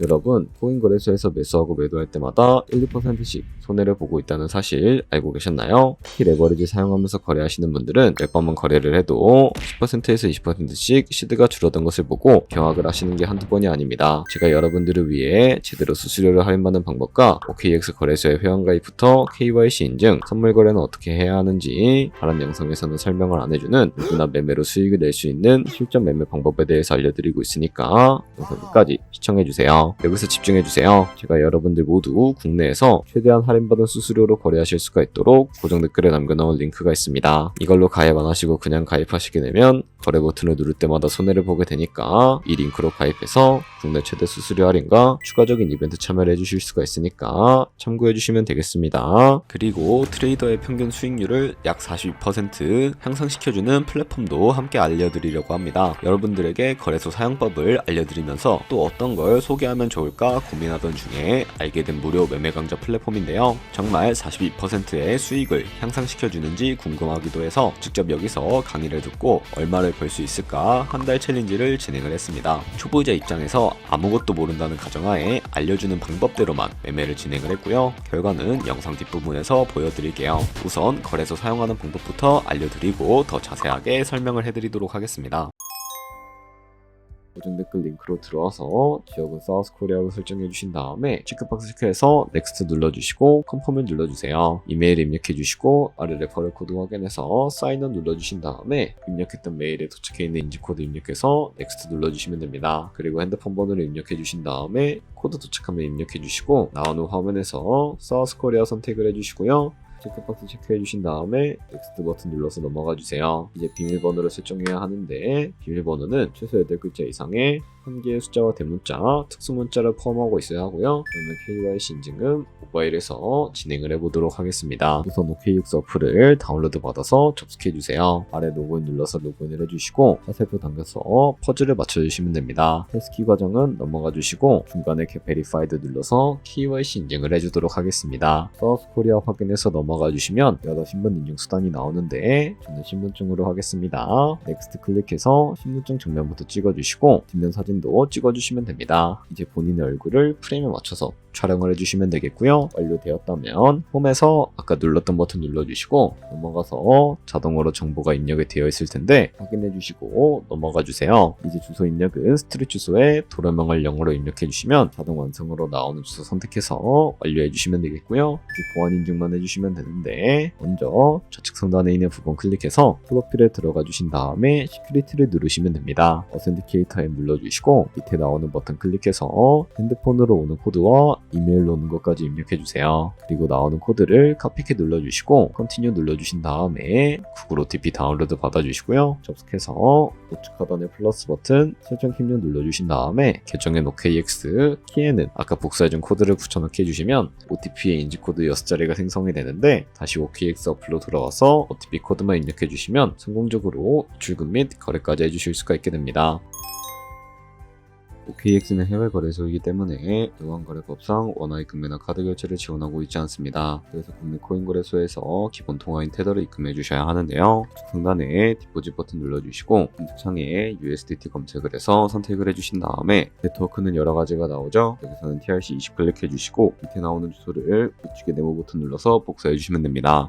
여러분, 코인 거래소에서 매수하고 매도할 때마다 1, 2%씩 손해를 보고 있다는 사실 알고 계셨나요? 특히 레버리지 사용하면서 거래하시는 분들은 몇 번만 거래를 해도 10%에서 20%씩 시드가 줄어든 것을 보고 경악을 하시는 게 한두 번이 아닙니다. 제가 여러분들을 위해 제대로 수수료를 할인받는 방법과 OKX 거래소의 회원가입부터 KYC 인증, 선물 거래는 어떻게 해야 하는지 다른 영상에서는 설명을 안 해주는 누구나 매매로 수익을 낼 수 있는 실전 매매 방법에 대해서 알려드리고 있으니까 영상 끝까지 시청해주세요. 여기서 집중해주세요. 제가 여러분들 모두 국내에서 최대한 할인받은 수수료로 거래하실 수가 있도록 고정 댓글에 남겨놓은 링크가 있습니다. 이걸로 가입 안 하시고 그냥 가입하시게 되면 거래 버튼을 누를 때마다 손해를 보게 되니까 이 링크로 가입해서 국내 최대 수수료 할인과 추가적인 이벤트 참여를 해주실 수가 있으니까 참고해주시면 되겠습니다. 그리고 트레이더의 평균 수익률을 약 42% 향상시켜주는 플랫폼도 함께 알려드리려고 합니다. 여러분들에게 거래소 사용법을 알려드리면서 또 어떤 걸 소개하면 좋을까 고민하던 중에 알게 된 무료 매매 강좌 플랫폼인데요. 정말 42%의 수익을 향상시켜주는지 궁금하기도 해서 직접 여기서 강의를 듣고 얼마를 벌 수 있을까 한 달 챌린지를 진행을 했습니다. 초보자 입장에서 아무것도 모른다는 가정하에 알려주는 방법대로만 매매를 진행을 했고요. 결과는 영상 뒷부분에서 보여드릴게요. 우선 거래소 사용하는 방법부터 알려드리고 더 자세하게 설명을 해드리도록 하겠습니다. 고정 댓글 링크로 들어와서 지역은 사우스코리아로 설정해 주신 다음에 체크박스 체크해서 넥스트 눌러주시고 컨펌을 눌러주세요. 이메일 입력해 주시고 아래 레퍼럴 코드 확인해서 사인업 눌러주신 다음에 입력했던 메일에 도착해 있는 인증코드 입력해서 넥스트 눌러주시면 됩니다. 그리고 핸드폰 번호를 입력해 주신 다음에 코드 도착하면 입력해 주시고 나온 후 화면에서 사우스코리아 선택을 해주시고요. 체크박스 체크해 주신 다음에 넥스트 버튼 눌러서 넘어가 주세요. 이제 비밀번호를 설정해야 하는데 비밀번호는 최소 8글자 이상의 한 개의 숫자와 대문자, 특수문자를 포함하고 있어야 하고요. 그러면 KYC 인증은 모바일에서 진행을 해보도록 하겠습니다. 우선 OKX 어플을 다운로드 받아서 접속해 주세요. 아래 로그인 눌러서 로그인을 해주시고 화살표 당겨서 퍼즐을 맞춰주시면 됩니다. 패스키 과정은 넘어가 주시고 중간에 Get Verified 눌러서 KYC 인증을 해주도록 하겠습니다. 사우스코리아 확인해서 넘어가 주시면 여러 신분 인증 수단이 나오는데 저는 신분증으로 하겠습니다. 넥스트 클릭해서 신분증 정면부터 찍어주시고 뒷면 사진도 찍어주시면 됩니다. 이제 본인의 얼굴을 프레임에 맞춰서 촬영을 해주시면 되겠고요. 완료되었다면 홈에서 아까 눌렀던 버튼 눌러주시고 넘어가서 자동으로 정보가 입력이 되어 있을 텐데 확인해 주시고 넘어가 주세요. 이제 주소 입력은 스트릿 주소에 도로명을 0으로 입력해 주시면 자동 완성으로 나오는 주소 선택해서 완료해 주시면 되겠고요. 이제 보안 인증만 해주시면 되는데 먼저 좌측 상단에 있는 부분 클릭해서 프로필에 들어가 주신 다음에 시큐리티를 누르시면 됩니다. 어센티케이터 앱 눌러주시고 밑에 나오는 버튼 클릭해서 핸드폰으로 오는 코드와 이메일로 오는 것까지 입력해 주세요. 그리고 나오는 코드를 카피키 눌러주시고 컨티뉴 눌러주신 다음에 구글 OTP 다운로드 받아주시고요. 접속해서 우측 하단의 플러스 버튼 설정 킴좀 눌러주신 다음에 계정엔 OKX, 키에는 아까 복사해준 코드를 붙여넣기 해주시면 OTP의 인지코드 6자리가 생성이 되는데 다시 OKX 어플로 들어와서 OTP 코드만 입력해 주시면 성공적으로 출금 및 거래까지 해주실 수가 있게 됩니다. OKX는 해외 거래소이기 때문에 외환거래법상 원화의 금매나 카드 결제를 지원하고 있지 않습니다. 그래서 국내 코인 거래소에서 기본 통화인 테더를 입금해 주셔야 하는데요. 상단에 디포짓 버튼 눌러주시고 검색창에 USDT 검색을 해서 선택을 해주신 다음에 네트워크는 여러 가지가 나오죠. 여기서는 TRC20 클릭해 주시고 밑에 나오는 주소를 우측에 네모 버튼 눌러서 복사해 주시면 됩니다.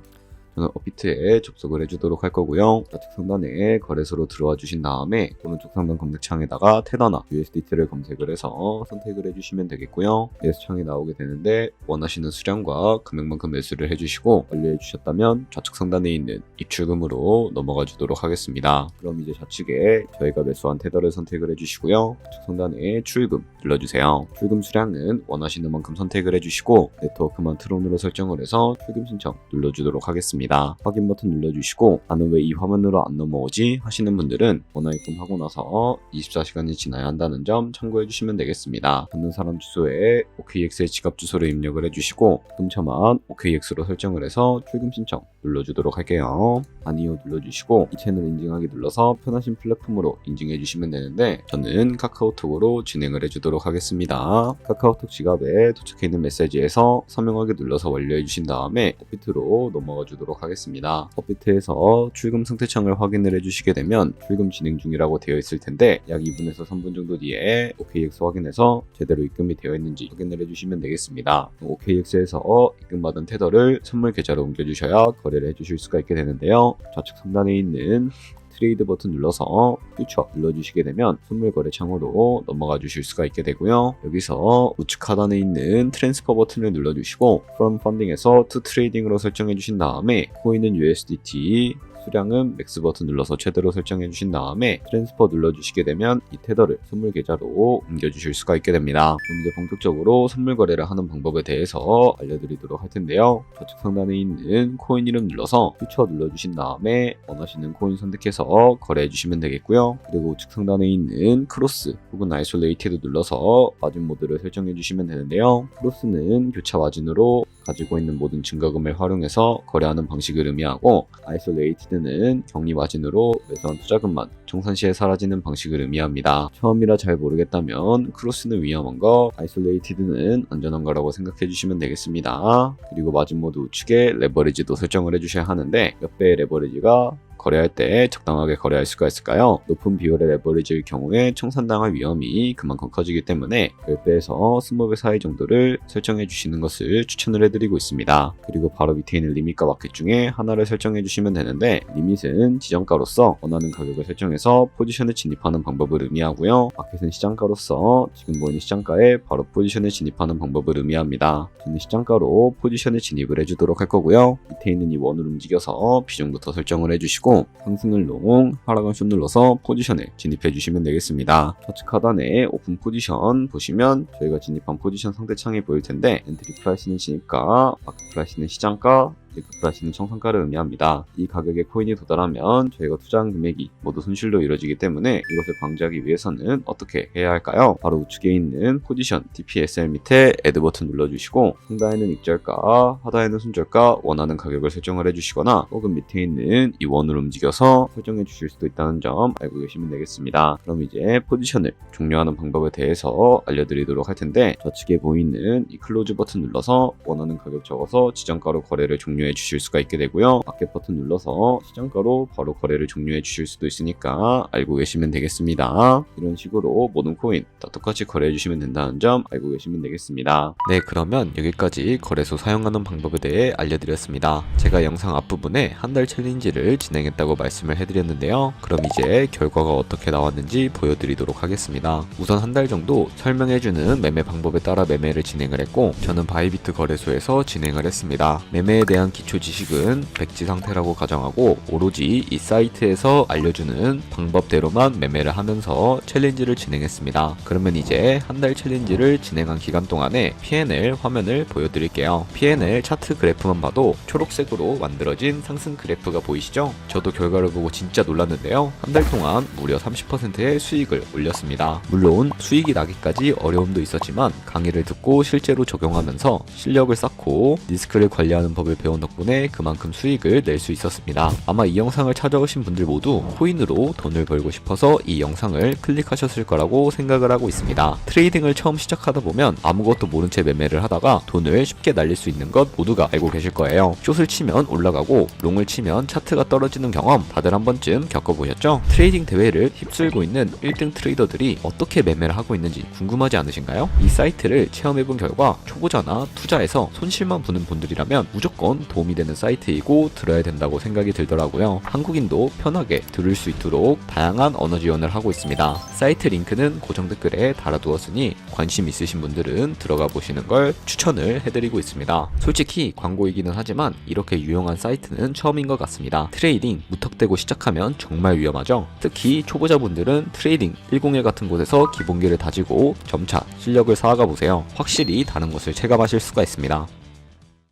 저는 업비트에 접속을 해주도록 할 거고요. 좌측 상단에 거래소로 들어와 주신 다음에 오른쪽 상단 검색창에다가 테더나 USDT를 검색을 해서 선택을 해주시면 되겠고요. 매수창이 나오게 되는데 원하시는 수량과 금액만큼 매수를 해주시고 완료해 주셨다면 좌측 상단에 있는 입출금으로 넘어가 주도록 하겠습니다. 그럼 이제 좌측에 저희가 매수한 테더를 선택을 해주시고요. 좌측 상단에 출금 눌러주세요. 출금 수량은 원하시는 만큼 선택을 해주시고 네트워크만 트론으로 설정을 해서 출금 신청 눌러주도록 하겠습니다. 확인 버튼 눌러주시고 나는 왜 이 화면으로 안 넘어오지 하시는 분들은 원화 입금하고 나서 24시간이 지나야 한다는 점 참고해 주시면 되겠습니다. 받는 사람 주소에 OKX의 지갑 주소를 입력을 해주시고 입금처만 OKX로 설정을 해서 출금 신청 눌러주도록 할게요. 아니요 눌러주시고 이 채널 인증하기 눌러서 편하신 플랫폼으로 인증해 주시면 되는데 저는 카카오톡으로 진행을 해주도록 하겠습니다. 카카오톡 지갑에 도착해 있는 메시지에서 서명하기 눌러서 완료해 주신 다음에 업비트로 넘어가 주도록 알려드리도록 하겠습니다. 업비트에서 출금 상태창을 확인을 해주시게 되면 출금 진행 중이라고 되어 있을 텐데 약 2분에서 3분 정도 뒤에 OKX 확인해서 제대로 입금이 되어 있는지 확인을 해주시면 되겠습니다. OKX에서 입금받은 테더를 선물 계좌로 옮겨주셔야 거래를 해주실 수가 있게 되는데요. 좌측 상단에 있는 트레이드 버튼 눌러서 퓨처 눌러주시게 되면 선물 거래 창으로 넘어가 주실 수가 있게 되고요. 여기서 우측 하단에 있는 트랜스퍼 버튼을 눌러주시고 From Funding에서 To Trading으로 설정해 주신 다음에 코인은 USDT, 수량은 맥스 버튼 눌러서 최대로 설정해 주신 다음에 트랜스퍼 눌러주시게 되면 이 테더를 선물 계좌로 옮겨주실 수가 있게 됩니다. 그럼 이제 본격적으로 선물 거래를 하는 방법에 대해서 알려드리도록 할 텐데요. 좌측 상단에 있는 코인 이름 눌러서 퓨처 눌러주신 다음에 원하시는 코인 선택해서 거래해 주시면 되겠고요. 그리고 우측 상단에 있는 크로스 혹은 아이솔레이티드 눌러서 마진 모드를 설정해 주시면 되는데요. 크로스는 교차 마진으로 가지고 있는 모든 증가금을 활용해서 거래하는 방식을 의미하고 아이솔레이티드는 격리 마진으로 매수한 투자금만 청산 시에 사라지는 방식을 의미합니다. 처음이라 잘 모르겠다면 크로스는 위험한 거, 아이솔레이티드는 안전한 거라고 생각해 주시면 되겠습니다. 그리고 마진 모드 우측에 레버리지도 설정을 해주셔야 하는데 몇 배의 레버리지가 거래할 때 적당하게 거래할 수가 있을까요? 높은 비율의 레버리지일 경우에 청산당할 위험이 그만큼 커지기 때문에 10배에서 20배 사이 정도를 설정해 주시는 것을 추천을 해드리고 있습니다. 그리고 바로 밑에 있는 리밋과 마켓 중에 하나를 설정해 주시면 되는데 리밋은 지정가로서 원하는 가격을 설정해서 포지션에 진입하는 방법을 의미하고요. 마켓은 시장가로서 지금 보이는 시장가에 바로 포지션에 진입하는 방법을 의미합니다. 저는 시장가로 포지션에 진입을 해주도록 할 거고요. 밑에 있는 이 원을 움직여서 비중부터 설정을 해주시고 상승을 롱, 하락은 숏 눌러서 포지션에 진입해 주시면 되겠습니다. 좌측 하단에 오픈 포지션 보시면 저희가 진입한 포지션 상대창이 보일 텐데 엔트리 프라이스는 진입가, 마켓 프라이스는 시장가, 리그 프라이스는 청산가를 의미합니다. 이 가격에 코인이 도달하면 저희가 투자한 금액이 모두 손실로 이루어지기 때문에 이것을 방지하기 위해서는 어떻게 해야 할까요? 바로 우측에 있는 포지션 TPSL 밑에 애드 버튼 눌러주시고 상단에는 익절가, 하단에는 손절가 원하는 가격을 설정을 해주시거나 혹은 밑에 있는 이 원을 움직여서 설정해 주실 수도 있다는 점 알고 계시면 되겠습니다. 그럼 이제 포지션을 종료하는 방법에 대해서 알려드리도록 할 텐데 좌측에 보이는 이 클로즈 버튼 눌러서 원하는 가격 적어서 지정가로 거래를 종료해 주실 수가 있게 되고요. 마켓 버튼 눌러서 시장가로 바로 거래를 종료해 주실 수도 있으니까 알고 계시면 되겠습니다. 이런 식으로 모든 코인 다 똑같이 거래해 주시면 된다는 점 알고 계시면 되겠습니다. 네, 그러면 여기까지 거래소 사용하는 방법에 대해 알려드렸습니다. 제가 영상 앞부분에 한 달 챌린지를 진행했다고 말씀을 해드렸는데요. 그럼 이제 결과가 어떻게 나왔는지 보여드리도록 하겠습니다. 우선 한 달 정도 설명해주는 매매 방법에 따라 매매를 진행을 했고 저는 바이비트 거래소에서 진행을 했습니다. 매매에 대한 기초 지식은 백지 상태라고 가정하고 오로지 이 사이트에서 알려주는 방법대로만 매매를 하면서 챌린지를 진행했습니다. 그러면 이제 한 달 챌린지를 진행한 기간 동안에 P&L 화면을 보여드릴게요. P&L 차트 그래프만 봐도 초록색으로 만들어진 상승 그래프가 보이시죠? 저도 결과를 보고 진짜 놀랐는데요. 한 달 동안 무려 30%의 수익을 올렸습니다. 물론 수익이 나기까지 어려움도 있었지만 강의를 듣고 실제로 적용하면서 실력을 쌓고 리스크를 관리하는 법을 배운 덕분에 그만큼 수익을 낼 수 있었습니다. 아마 이 영상을 찾아오신 분들 모두 코인으로 돈을 벌고 싶어서 이 영상을 클릭하셨을 거라고 생각을 하고 있습니다. 트레이딩을 처음 시작하다 보면 아무것도 모른 채 매매를 하다가 돈을 쉽게 날릴 수 있는 것 모두가 알고 계실 거예요. 숏을 치면 올라가고 롱을 치면 차트가 떨어지는 경험 다들 한 번쯤 겪어보셨죠? 트레이딩 대회를 휩쓸고 있는 1등 트레이더들이 어떻게 매매를 하고 있는지 궁금하지 않으신가요? 이 사이트를 체험해본 결과 초보자나 투자에서 손실만 보는 분들이라면 무조건 도움이 되는 사이트이고 들어야 된다고 생각이 들더라고요. 한국인도 편하게 들을 수 있도록 다양한 언어 지원을 하고 있습니다. 사이트 링크는 고정 댓글에 달아두었으니 관심 있으신 분들은 들어가 보시는 걸 추천을 해드리고 있습니다. 솔직히 광고이기는 하지만 이렇게 유용한 사이트는 처음인 것 같습니다. 트레이딩 무턱대고 시작하면 정말 위험하죠. 특히 초보자분들은 트레이딩 101 같은 곳에서 기본기를 다지고 점차 실력을 쌓아가 보세요. 확실히 다른 것을 체감하실 수가 있습니다.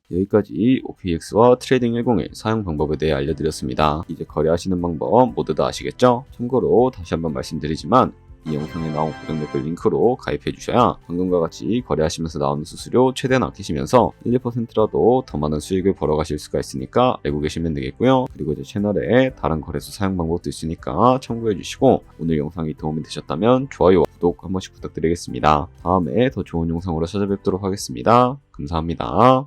여기까지 OKX와 트레이딩 101 사용 방법에 대해 알려드렸습니다. 이제 거래하시는 방법 모두 다 아시겠죠? 참고로 다시 한번 말씀드리지만 이 영상에 나온 고정 댓글 링크로 가입해 주셔야 방금과 같이 거래하시면서 나오는 수수료 최대한 아끼시면서 1, 2%라도 더 많은 수익을 벌어가실 수가 있으니까 알고 계시면 되겠고요. 그리고 제 채널에 다른 거래소 사용 방법도 있으니까 참고해 주시고 오늘 영상이 도움이 되셨다면 좋아요와 구독 한 번씩 부탁드리겠습니다. 다음에 더 좋은 영상으로 찾아뵙도록 하겠습니다. 감사합니다.